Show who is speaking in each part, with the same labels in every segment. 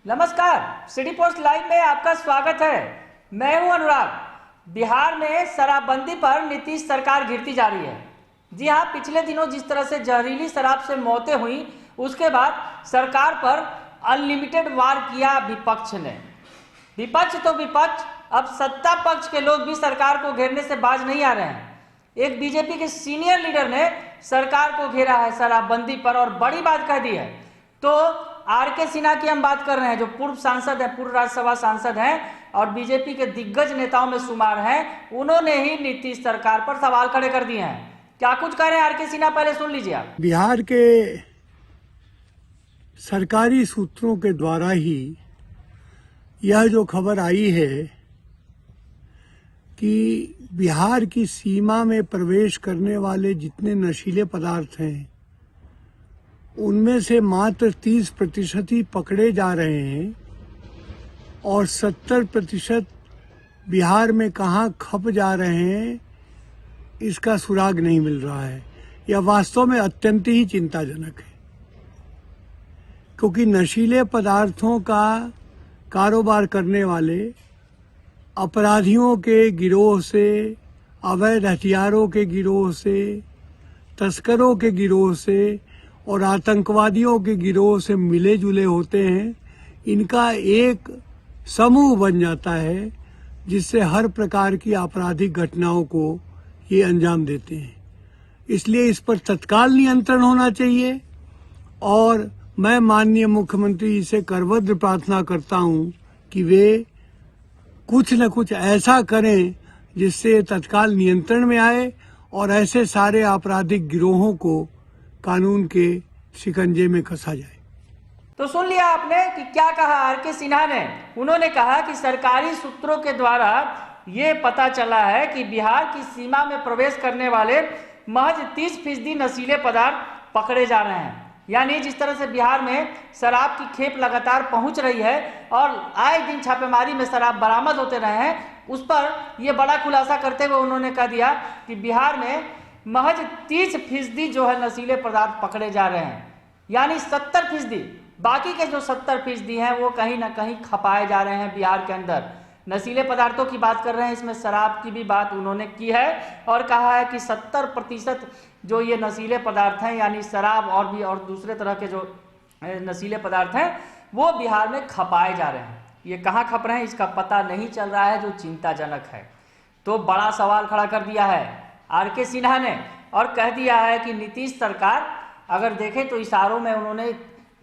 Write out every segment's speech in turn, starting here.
Speaker 1: नमस्कार, city post live में आपका स्वागत है। मैं हूं अनुराग। बिहार में शराबबंदी पर नीतीश सरकार घिरती जा रही है। जी हां, पिछले दिनों जिस तरह से जहरीली शराब से मौतें हुई, उसके बाद सरकार पर अनलिमिटेड वार किया विपक्ष ने। विपक्ष तो विपक्ष, अब सत्ता पक्ष के लोग भी सरकार को घेरने से बाज नहीं आ रहे हैं। एक बीजेपी के सीनियर लीडर ने सरकार को घेरा है शराबबंदी पर और बड़ी बात कह दी है। तो आर.के. सिन्हा की हम बात कर रहे हैं, जो पूर्व सांसद है, पूर्व राज्यसभा सांसद हैं और बीजेपी के दिग्गज नेताओं में शुमार हैं। उन्होंने ही नीतीश सरकार पर सवाल खड़े कर दिए हैं। क्या कुछ कह रहे हैं आर.के. सिन्हा, पहले सुन लीजिए आप।
Speaker 2: बिहार के सरकारी सूत्रों के द्वारा ही यह जो खबर आई है कि बिहार की सीमा में प्रवेश करने वाले जितने नशीले पदार्थ हैं उनमें से मात्र 30% ही पकड़े जा रहे हैं और 70% बिहार में कहाँ खप जा रहे हैं इसका सुराग नहीं मिल रहा है। यह वास्तव में अत्यंत ही चिंताजनक है, क्योंकि नशीले पदार्थों का कारोबार करने वाले अपराधियों के गिरोह से, अवैध हथियारों के गिरोह से, तस्करों के गिरोह से और आतंकवादियों के गिरोह से मिले जुले होते हैं। इनका एक समूह बन जाता है जिससे हर प्रकार की आपराधिक घटनाओं को ये अंजाम देते हैं। इसलिए इस पर तत्काल नियंत्रण होना चाहिए और मैं माननीय मुख्यमंत्री जी से करबद्ध प्रार्थना करता हूं कि वे कुछ न कुछ ऐसा करें जिससे तत्काल नियंत्रण में आए और ऐसे सारे आपराधिक गिरोहों को कानून के शिकंजे में कसा जाए।
Speaker 1: तो सुन लिया आपने कि क्या कहा आर.के. सिन्हा ने। उन्होंने कहा कि सरकारी सूत्रों के द्वारा ये पता चला है कि बिहार की सीमा में प्रवेश करने वाले महज 30% नशीले पदार्थ पकड़े जा रहे हैं। यानी जिस तरह से बिहार में शराब की खेप लगातार पहुंच रही है और आए दिन छापेमारी में शराब बरामद होते रहे हैं, उस पर यह बड़ा खुलासा करते हुए उन्होंने कह दिया कि बिहार में महज 30% जो है नशीले पदार्थ पकड़े जा रहे हैं। यानी 70%, बाकी के जो 70% हैं वो कहीं ना कहीं खपाए जा रहे हैं बिहार के अंदर। नशीले पदार्थों की बात कर रहे हैं, इसमें शराब की भी बात उन्होंने की है और कहा है कि 70% जो ये नशीले पदार्थ हैं, यानी शराब और भी और दूसरे तरह के जो नशीले पदार्थ हैं, वो बिहार में खपाए जा रहे हैं। ये कहाँ खप रहे हैं इसका पता नहीं चल रहा है, जो चिंताजनक है। तो बड़ा सवाल खड़ा कर दिया है आर.के. सिन्हा ने और कह दिया है कि नीतीश सरकार, अगर देखें तो इशारों में उन्होंने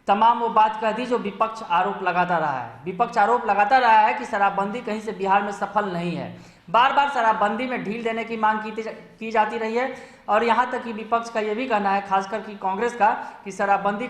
Speaker 1: तमाम वो बात कह दी जो विपक्ष आरोप लगाता रहा है। विपक्ष आरोप लगाता रहा है कि शराबबंदी कहीं से बिहार में सफल नहीं है। बार बार शराबबंदी में ढील देने की मांग की जाती रही है और यहाँ तक कि विपक्ष का ये भी कहना है, खासकर कि कांग्रेस का, कि शराबबंदी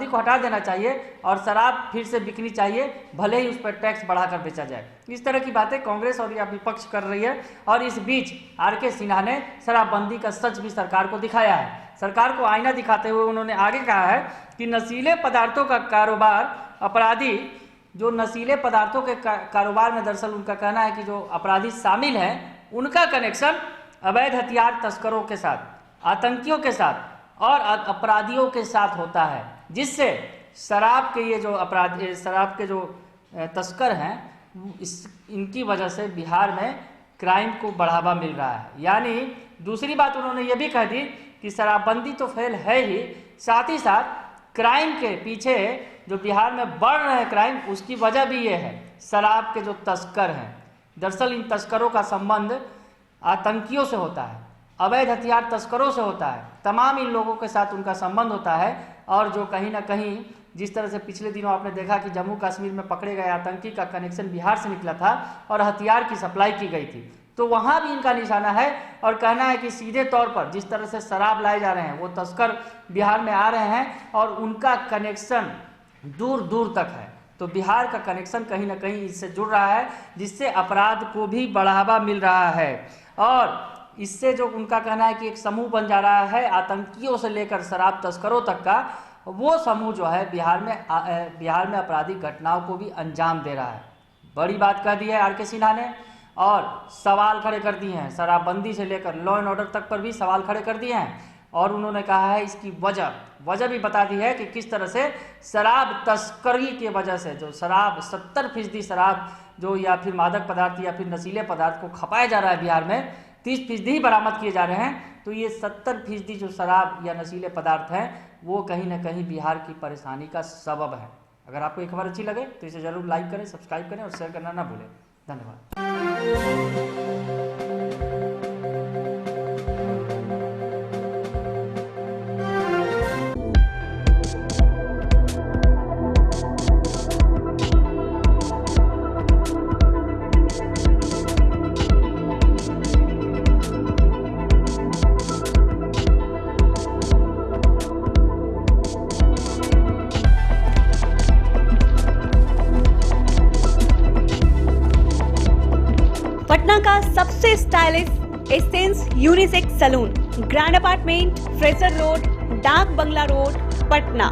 Speaker 1: को हटा देना चाहिए और शराब फिर से बिकनी चाहिए, भले ही उस पर टैक्स बढ़ाकर बेचा जाए। इस तरह की बातें कांग्रेस और या विपक्ष कर रही है और इस बीच आर.के. सिन्हा ने शराबबंदी का सच भी सरकार को दिखाया है। सरकार को आईना दिखाते हुए उन्होंने आगे कहा है कि नशीले पदार्थों का कारोबार, अपराधी जो नशीले पदार्थों के कारोबार में, दरअसल उनका कहना है कि जो अपराधी शामिल हैं उनका कनेक्शन अवैध हथियार तस्करों के साथ, आतंकियों के साथ और अपराधियों के साथ होता है, जिससे शराब के ये जो शराब के जो तस्कर हैं, इनकी वजह से बिहार में क्राइम को बढ़ावा मिल रहा है। यानी दूसरी बात उन्होंने ये भी कह दी कि शराबबंदी तो फेल है ही, साथ ही साथ क्राइम के पीछे जो बिहार में बढ़ रहे हैं क्राइम, उसकी वजह भी ये है शराब के जो तस्कर हैं। दरअसल इन तस्करों का संबंध आतंकियों से होता है, अवैध हथियार तस्करों से होता है, तमाम इन लोगों के साथ उनका संबंध होता है। और जो कहीं ना कहीं जिस तरह से पिछले दिनों आपने देखा कि जम्मू कश्मीर में पकड़े गए आतंकी का कनेक्शन बिहार से निकला था और हथियार की सप्लाई की गई थी, तो वहाँ भी इनका निशाना है और कहना है कि सीधे तौर पर जिस तरह से शराब लाए जा रहे हैं, वो तस्कर बिहार में आ रहे हैं और उनका कनेक्शन दूर दूर तक है। तो बिहार का कनेक्शन कहीं ना कहीं इससे जुड़ रहा है, जिससे अपराध को भी बढ़ावा मिल रहा है और इससे जो उनका कहना है कि एक समूह बन जा रहा है, आतंकियों से लेकर शराब तस्करों तक का, वो समूह जो है बिहार में आपराधिक घटनाओं को भी अंजाम दे रहा है। बड़ी बात कह दी है आर.के. सिन्हा ने और सवाल खड़े कर दिए हैं। शराबबंदी से लेकर लॉ एंड ऑर्डर तक पर भी सवाल खड़े कर दिए हैं और उन्होंने कहा है इसकी वजह भी बता दी है कि किस तरह से शराब तस्करी के वजह से जो शराब 70% शराब जो या फिर मादक पदार्थ या फिर नशीले पदार्थ को खपाया जा रहा है बिहार में, 30% ही बरामद किए जा रहे हैं। तो ये 70% जो शराब या नशीले पदार्थ हैं वो कहीं ना कहीं बिहार की परेशानी का सबब है। अगर आपको ये खबर अच्छी लगे तो इसे जरूर लाइक करें, सब्सक्राइब करें और शेयर करना ना भूलें। धन्यवाद।
Speaker 3: पटना का सबसे stylish essence unisex salon, grand apartment, Fraser road, Dak Bungalow road, Patna.